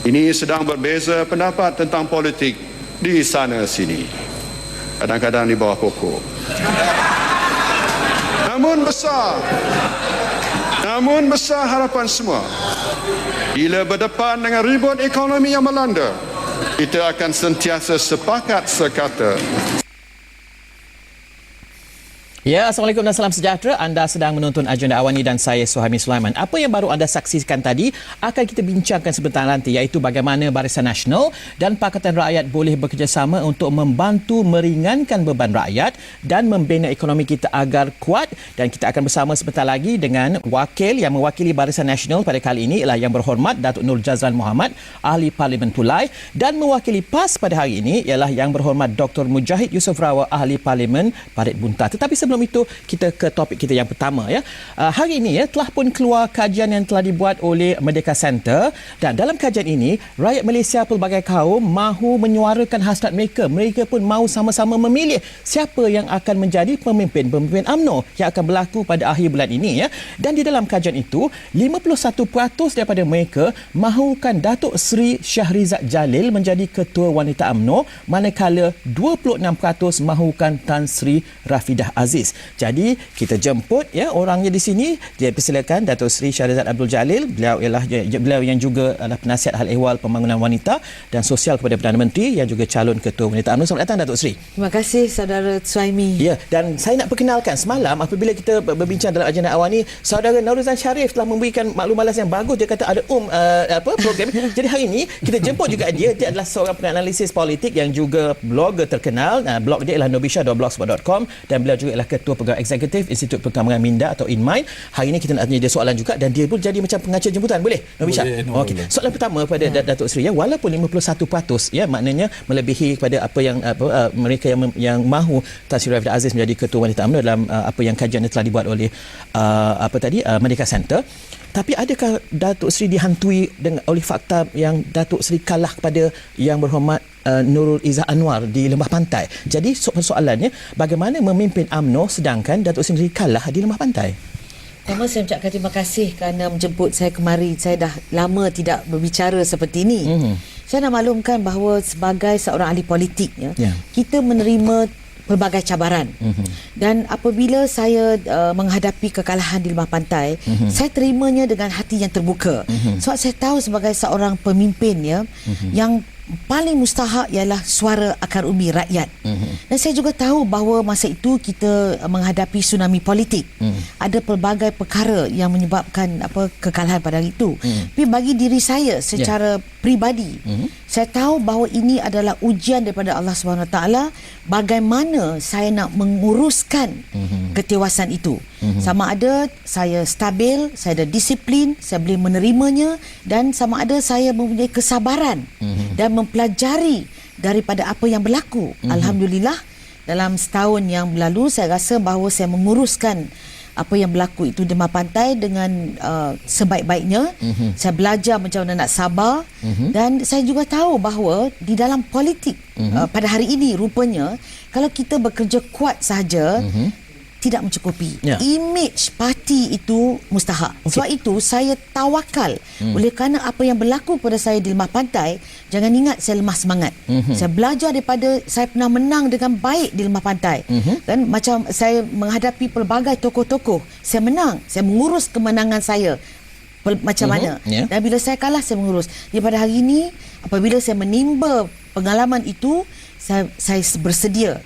Ini sedang berbeza pendapat tentang politik di sana sini. Kadang-kadang di bawah pokok. Namun besar harapan semua. Bila berdepan dengan ribut ekonomi yang melanda, kita akan sentiasa sepakat sekata. Ya, Assalamualaikum dan salam sejahtera. Anda sedang menonton Agenda Awani dan saya Suhaimi Sulaiman. Apa yang baru anda saksikan tadi akan kita bincangkan sebentar nanti, iaitu bagaimana Barisan Nasional dan Pakatan Rakyat boleh bekerjasama untuk membantu meringankan beban rakyat dan membina ekonomi kita agar kuat. Dan kita akan bersama sebentar lagi dengan wakil yang mewakili Barisan Nasional pada kali ini ialah Yang Berhormat Datuk Nur Jazlan Mohamad, Ahli Parlimen Tulai, dan mewakili PAS pada hari ini ialah Yang Berhormat Dr. Mujahid Yusof Rawal, Ahli Parlimen Parit Buntar. Tetapi sebelum itu kita ke topik kita yang pertama ya. Hari ini ya telah pun keluar kajian yang telah dibuat oleh Merdeka Center, dan dalam kajian ini rakyat Malaysia pelbagai kaum mahu menyuarakan hasrat mereka. Mereka pun mahu sama-sama memilih siapa yang akan menjadi pemimpin UMNO yang akan berlaku pada akhir bulan ini ya. Dan di dalam kajian itu 51% daripada mereka mahukan Datuk Seri Shahrizad Jalil menjadi Ketua Wanita UMNO, manakala 26% mahukan Tan Sri Rafidah Aziz. Jadi kita jemput ya orangnya di sini. Dia persilakan Datuk Seri Shahrizad Abdul Jalil. Beliau yang juga adalah penasihat hal ehwal pembangunan wanita dan sosial kepada Perdana Menteri yang juga calon Ketua Wanita UMNO. Selamat datang Datuk Seri. Terima kasih saudara Suhaimi. Ya, dan saya nak perkenalkan semalam apabila kita berbincang dalam Agenda Awani, saudara Nauruzan Sharif telah memberikan maklum balas yang bagus. Dia kata ada program. Jadi hari ini kita jemput juga dia. Dia adalah seorang penganalisis politik yang juga blogger terkenal. Blog dia ialah nobisha.blogspot.com dan beliau juga ialah Ketua Pegawai Eksekutif Institut Perkembangan Minda atau InMind. Hari ini kita nak tanya dia soalan juga dan dia pun jadi macam pengacara jemputan. Boleh, Nobisha? Okey. Soalan pertama pada Datuk Seri ya, walaupun 51% ya maknanya melebihi kepada apa yang mereka yang mahu Tan Sri Rafidah Aziz menjadi Ketua Wanita UMNO dalam apa yang kajian yang telah dibuat oleh Merdeka Center. Tapi adakah Datuk Seri dihantui oleh fakta yang Datuk Seri kalah kepada Yang Berhormat Nurul Izzah Anwar di Lembah Pantai? Jadi soalannya, bagaimana memimpin UMNO sedangkan Datuk Seri kalah di Lembah Pantai? Pertama saya ucapkan terima kasih kerana menjemput saya kemari. Saya dah lama tidak berbicara seperti ini. Saya nak maklumkan bahawa sebagai seorang ahli politik kita menerima pelbagai cabaran. Dan apabila saya menghadapi kekalahan di Lembah Pantai, saya terimanya dengan hati yang terbuka. Sebab saya tahu sebagai seorang pemimpin yang paling mustahak ialah suara akar umbi rakyat. Dan saya juga tahu bahawa masa itu kita menghadapi tsunami politik. Ada pelbagai perkara yang menyebabkan kekalahan pada hari itu. Tapi bagi diri saya secara pribadi, saya tahu bahawa ini adalah ujian daripada Allah SWT bagaimana saya nak menguruskan ketewasan itu. Sama ada saya stabil, saya ada disiplin, saya boleh menerimanya, dan sama ada saya mempunyai kesabaran dan mempelajari daripada apa yang berlaku. Alhamdulillah, dalam setahun yang berlalu saya rasa bahawa saya menguruskan apa yang berlaku itu di Lembah Pantai dengan sebaik-baiknya. Saya belajar macam mana nak sabar, dan saya juga tahu bahawa di dalam politik pada hari ini rupanya kalau kita bekerja kuat sahaja tidak mencukupi. Image parti itu mustahak. Sebab itu saya tawakal. Oleh kerana apa yang berlaku pada saya di Lembah Pantai, jangan ingat saya lemah semangat. Saya belajar daripada saya pernah menang dengan baik di Lembah Pantai. Dan macam saya menghadapi pelbagai tokoh-tokoh, saya menang, saya mengurus kemenangan saya macam mana. Dan bila saya kalah, saya mengurus. Jadi pada hari ini apabila saya menimba pengalaman itu, saya bersedia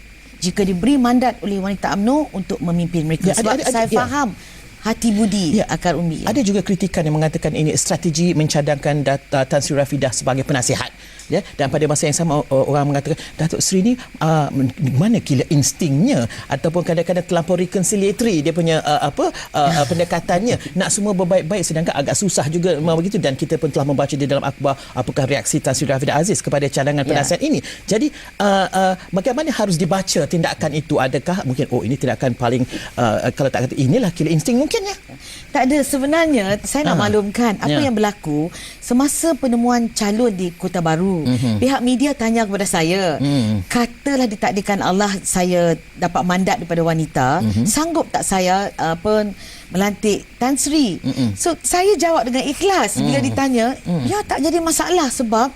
jika diberi mandat oleh wanita UMNO untuk memimpin mereka. Sebab saya faham hati budi akar umbi. Ada juga kritikan yang mengatakan ini strategi mencadangkan Tan Sri Rafidah sebagai penasihat. Ya, dan pada masa yang sama orang mengatakan Datuk Seri ni mana kila instingnya, ataupun kadang-kadang terlampau reconciliatory dia punya pendekatannya, nak semua berbaik-baik, sedangkan agak susah juga begitu. Dan kita pun telah membaca di dalam akhbar apakah reaksi Tan Sri Rafidah Aziz kepada cadangan penasihat ini. Jadi bagaimana harus dibaca tindakan itu? Adakah mungkin ini tindakan paling kalau tak kata inilah kila insting mungkin ya? Tak ada, sebenarnya saya nak maklumkan apa yang berlaku semasa penemuan calon di Kota Baru. Pihak media tanya kepada saya, katalah ditakdirkan Allah saya dapat mandat daripada wanita, sanggup tak saya melantik Tan Sri. So saya jawab dengan ikhlas bila ditanya, ya tak jadi masalah sebab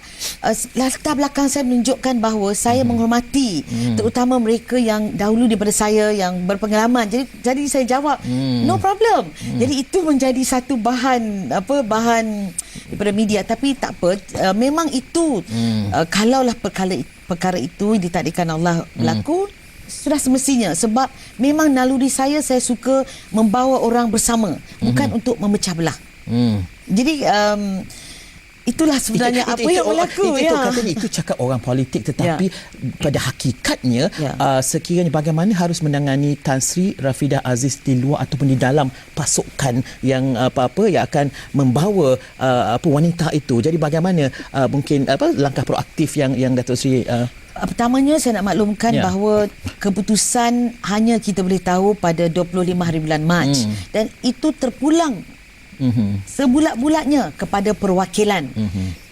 latar belakang saya menunjukkan bahawa saya menghormati terutama mereka yang dahulu daripada saya yang berpengalaman. Jadi saya jawab no problem. Jadi itu menjadi satu bahan daripada media, tapi tak apa, memang itu kalaulah perkara itu ditakdirkan Allah berlaku, sudah semestinya sebab memang naluri saya suka membawa orang bersama, bukan untuk memecah belah. Jadi itulah sebenarnya apa yang berlaku. Katanya itu cakap orang politik, tetapi pada hakikatnya sekiranya bagaimana harus menangani Tan Sri Rafidah Aziz di luar ataupun di dalam pasukan yang yang akan membawa wanita itu. Jadi bagaimana mungkin langkah proaktif yang Datuk Sri pertamanya saya nak maklumkan bahawa keputusan hanya kita boleh tahu pada 25 hari bulan Mac dan itu terpulang sebulat-bulatnya kepada perwakilan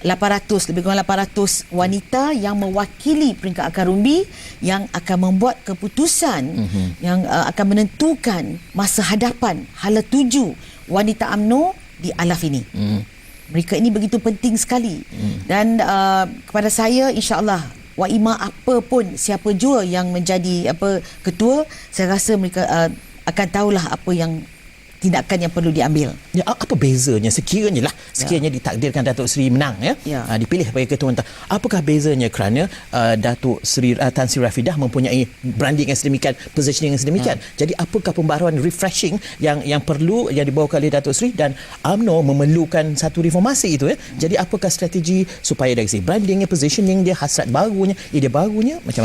800, lebih kurang 800 wanita yang mewakili peringkat akar rumbi yang akan membuat keputusan yang akan menentukan masa hadapan hala tuju wanita UMNO di Alaf ini. Mereka ini begitu penting sekali dan kepada saya insya-Allah Waima apa pun siapa jua yang menjadi ketua, saya rasa mereka akan tahulah apa yang tindakan yang perlu diambil. Ya, apa bezanya sekiranya ditakdirkan Datuk Seri menang dipilih sebagai ketua wanita. Apakah bezanya kerana Datuk Seri Tan Sri Rafidah mempunyai branding yang sedemikian, positioning yang sedemikian. Jadi apakah pembaharuan refreshing yang perlu yang dibawa oleh Datuk Seri dan UMNO memerlukan satu reformasi itu Jadi apakah strategi supaya dari segi brandingnya, positioning dia, hasrat barunya, ide barunya macam